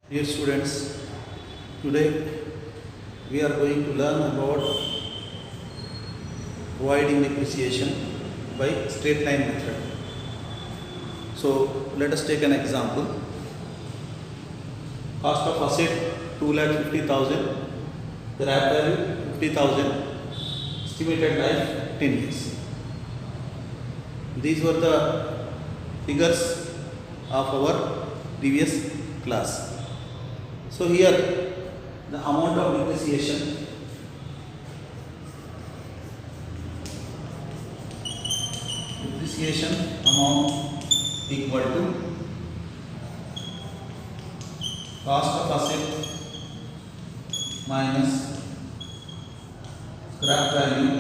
Dear students, today we are going to learn about providing depreciation by straight line method. So let us take an example. Cost of asset 2,50,000, scrap value 50,000, estimated life 10 years. These were the figures of our previous class. So here the amount of depreciation amount equal to cost of asset minus scrap value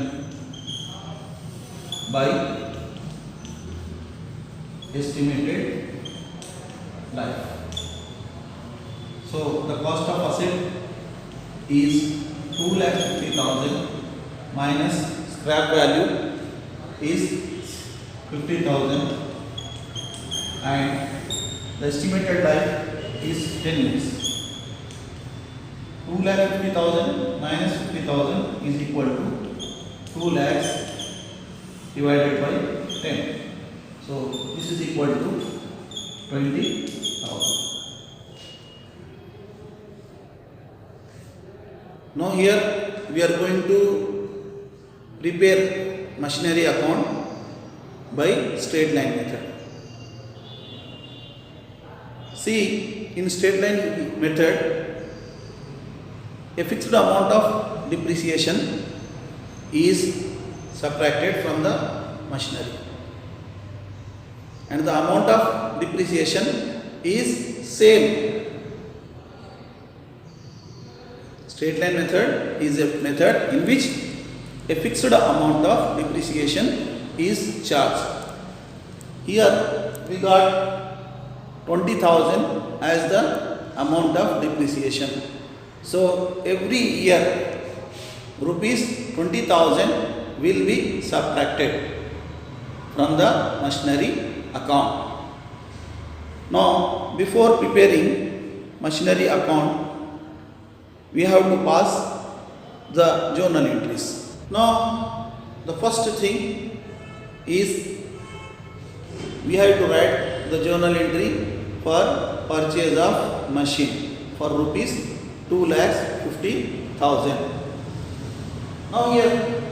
by estimated life. So the cost of asset is 2,50,000 minus scrap value is 50,000 and the estimated life is 10 years. 2,50,000 minus 50,000 is equal to 2 lakhs divided by 10. So this is equal to 20,000. Now here we are going to prepare machinery account by straight line method. See, in straight line method, a fixed amount of depreciation is subtracted from the machinery and the amount of depreciation is same. Straight line method is a method in which a fixed amount of depreciation is charged. Here we got 20,000 as the amount of depreciation. So every year rupees 20,000 will be subtracted from the machinery account. Now before preparing machinery account, we have to pass the journal entries. Now the first thing is we have to write the journal entry for purchase of machine for rupees 2,50,000. Now here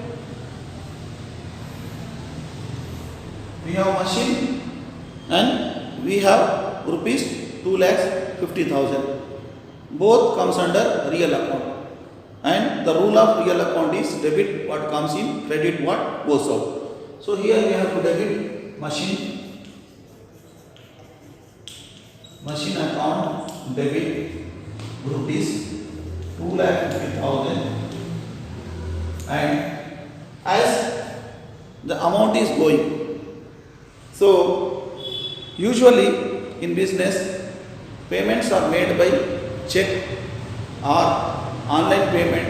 we have machine and we have rupees 2,50,000. Both comes under real account, and the rule of real account is debit what comes in, credit what goes out. So here we have to debit machine account, debit rupees 2,50,000, and as the amount is going, so usually in business payments are made by check or online payment,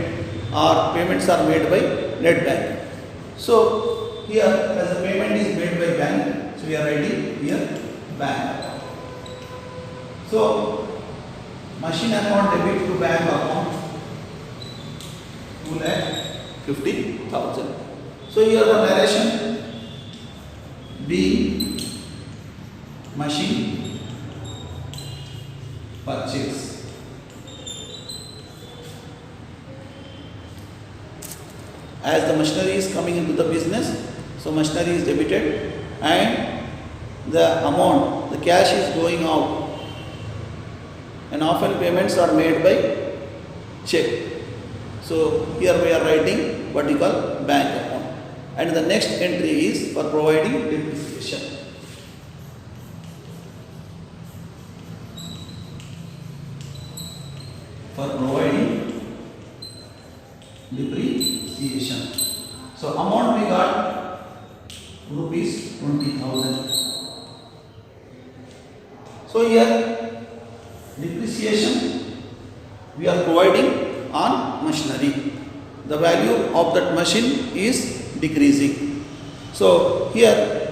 or payments are made by net bank. So here as the payment is made by bank, so we are writing here bank. So machine account debit to bank account 2,50,000. So here the narration B machine purchase. As the machinery is coming into the business, so machinery is debited and the amount, the cash is going out, and often payments are made by check. So here we are writing what you call bank account, and the next entry is for providing depreciation. For providing depreciation. So amount we got rupees 20,000. So here depreciation we are providing on machinery. The value of that machine is decreasing. So here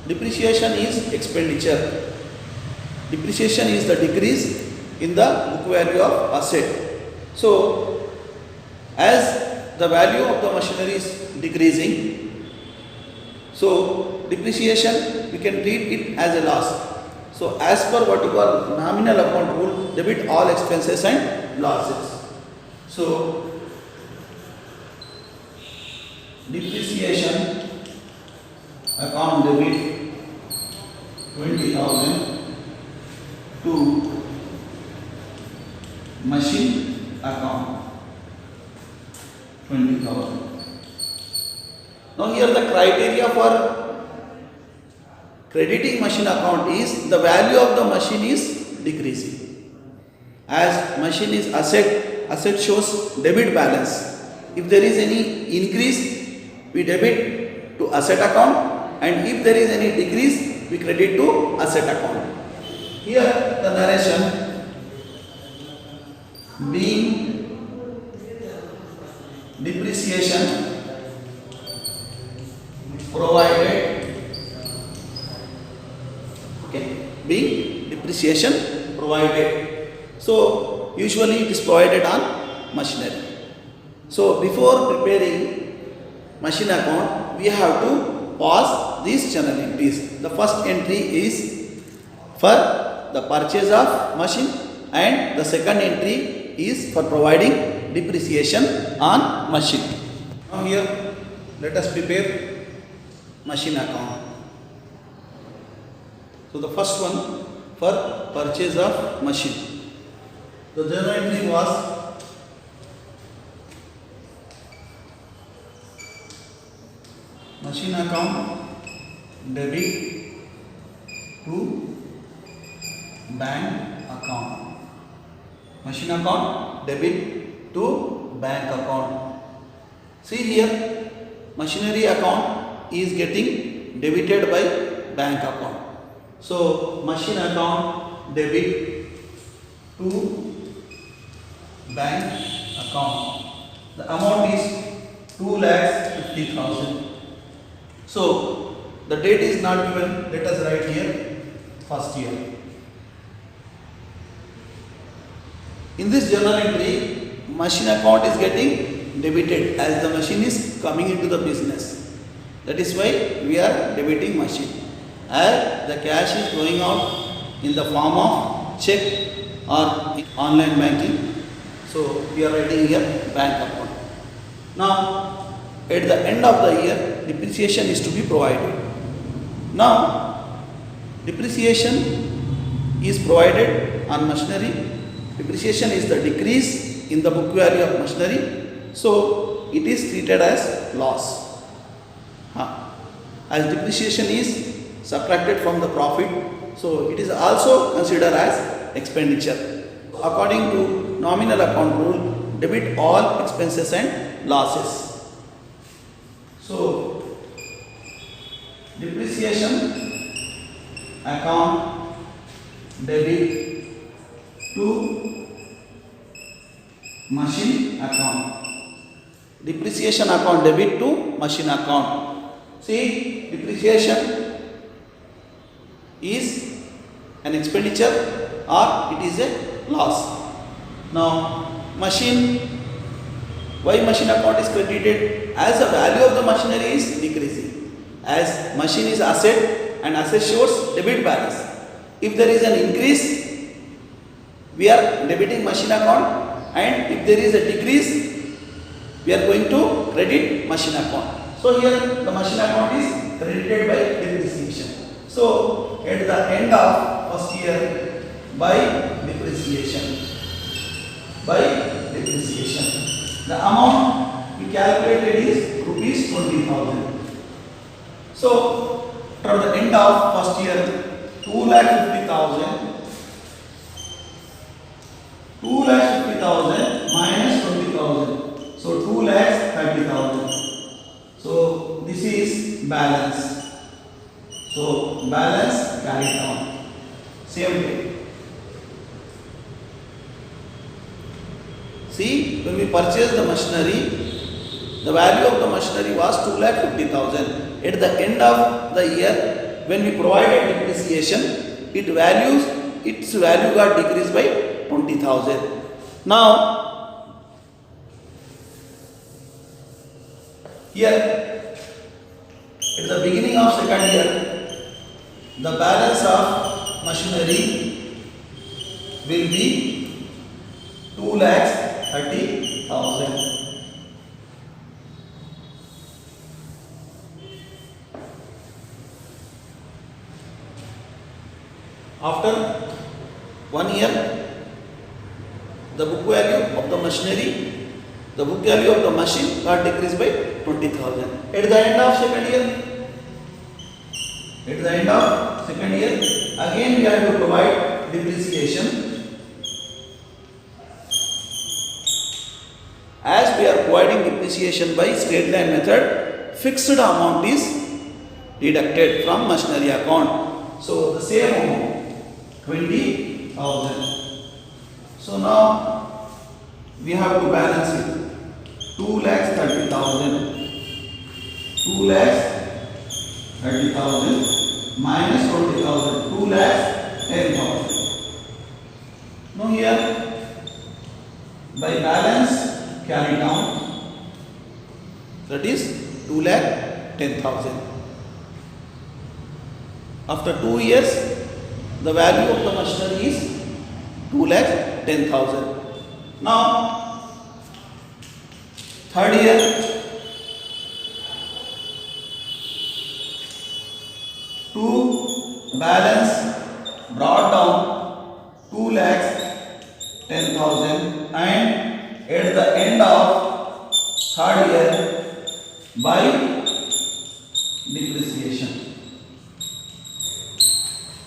depreciation is expenditure. Depreciation is the decrease in the book value of asset. So, as the value of the machinery is decreasing, so depreciation we can treat it as a loss. So, as per what you call nominal account rule, debit all expenses and losses. So, depreciation account debit 20,000 to machine account 20,000. Now here the criteria for crediting machine account is the value of the machine is decreasing. As machine is asset shows debit balance. If there is any increase, we debit to asset account, and if there is any decrease, we credit to asset account. Here the narration being depreciation provided, being depreciation provided. So usually it is provided on machinery. So before preparing machine account, we have to pass these journal entries. The first entry is for the purchase of machine, and the second entry is for providing depreciation on machine. Now here let us prepare machine account. So the first one for purchase of machine. The journal entry was machine account debit to bank account. Machine account debit to bank account. See here, machinery account is getting debited by bank account. So machine account debit to bank account. The amount is 2,50,000. So the date is not given. Let us write here first year. In this journal entry, machine account is getting debited as the machine is coming into the business. That is why we are debiting machine. As the cash is going out in the form of check or online banking. So we are writing here bank account. Now at the end of the year, depreciation is to be provided. Now depreciation is provided on machinery. Depreciation is the decrease in the book value of machinery, so it is treated as loss. As depreciation is subtracted from the profit, so it is also considered as expenditure. According to nominal account rule, debit all expenses and losses. So depreciation account debit to machine account. Depreciation account debit to machine account. See, depreciation is an expenditure or it is a loss. Now machine, why machine account is credited? As the value of the machinery is decreasing. As machine is asset and asset shows debit balance. If there is an increase, we are debiting machine account, and if there is a decrease, we are going to credit machine account. So here the machine account is credited by depreciation. So at the end of first year, by depreciation, the amount we calculated is rupees 20,000. So from the end of first year, 2,50,000 minus 20,000. So 2,30,000. So this is balance. So balance carried down. Same way. See, when we purchased the machinery, the value of the machinery was 2,50,000. At the end of the year, when we provided depreciation, its value got decreased by 20,000. Now, here at the beginning of second year, the balance of machinery will be 2,30,000. After 1 year, the book value of the machinery, the book value of the machine got decreased by 20,000. At the end of second year, again we have to provide depreciation. As we are providing depreciation by straight line method, fixed amount is deducted from machinery account. So the same amount, 20,000. So now we have to balance it. 2,30,000. 2,30,000 minus 20,000. 2,10,000. Now here by balance carry down, that is 2,10,000. After 2 years, the value of the machinery is 2,10,000. Now, third year, to balance brought down 2,10,000, and at the end of third year by depreciation.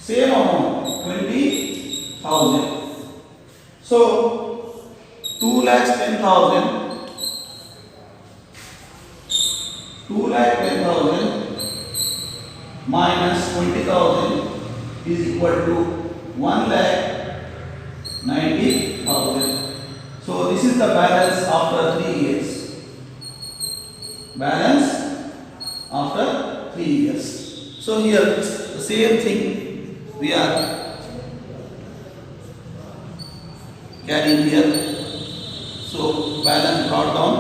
Same amount, 20,000. So 2,10,000 minus 20,000 is equal to 1,90,000. So this is the balance after 3 years. Balance after 3 years. So here the same thing we are carrying here. So balance brought down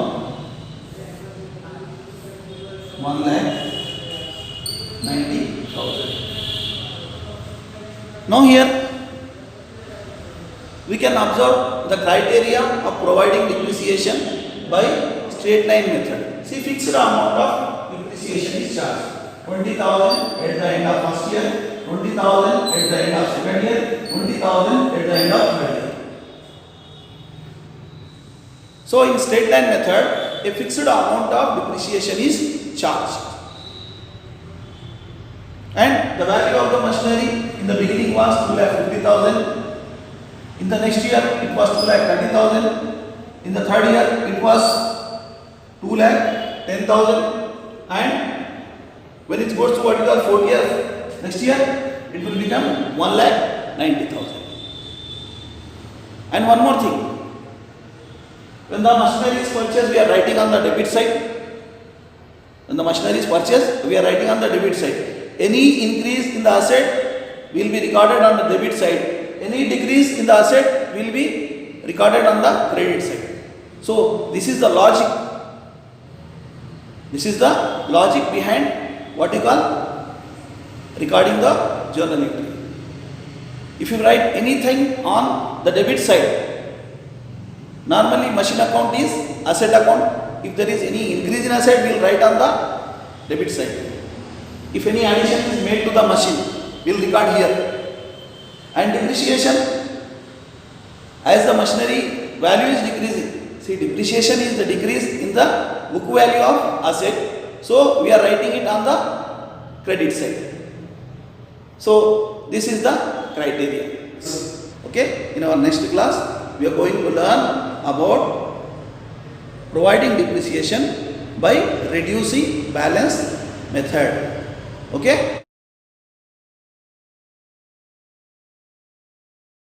1,90,000. Now here we can observe the criteria of providing depreciation by straight line method. See, fixed amount of depreciation is charged. 20,000 at the end of first year, 20,000 at the end of second year, 20,000 at the end of third year. So in straight line method, a fixed amount of depreciation is charged. And the value of the machinery in the beginning was 2,50,000. In the next year it was 2,30,000. In the third year it was 2,10,000. And when it goes to what we call fourth year, next year it will become 1,90,000. And one more thing, when the machinery is purchased, we are writing on the debit side. When the machinery is purchased, we are writing on the debit side. Any increase in the asset will be recorded on the debit side. Any decrease in the asset will be recorded on the credit side. So this is the logic. This is the logic behind what you call recording the journal entry. If you write anything on the debit side, normally machine account is asset account. If there is any increase in asset, we will write on the debit side. If any addition is made to the machine, we will record here. And depreciation, as the machinery value is decreasing. See, depreciation is the decrease in the book value of asset. So we are writing it on the credit side. So this is the criteria. Okay, in our next class we are going to learn about providing depreciation by reducing balance method. Okay.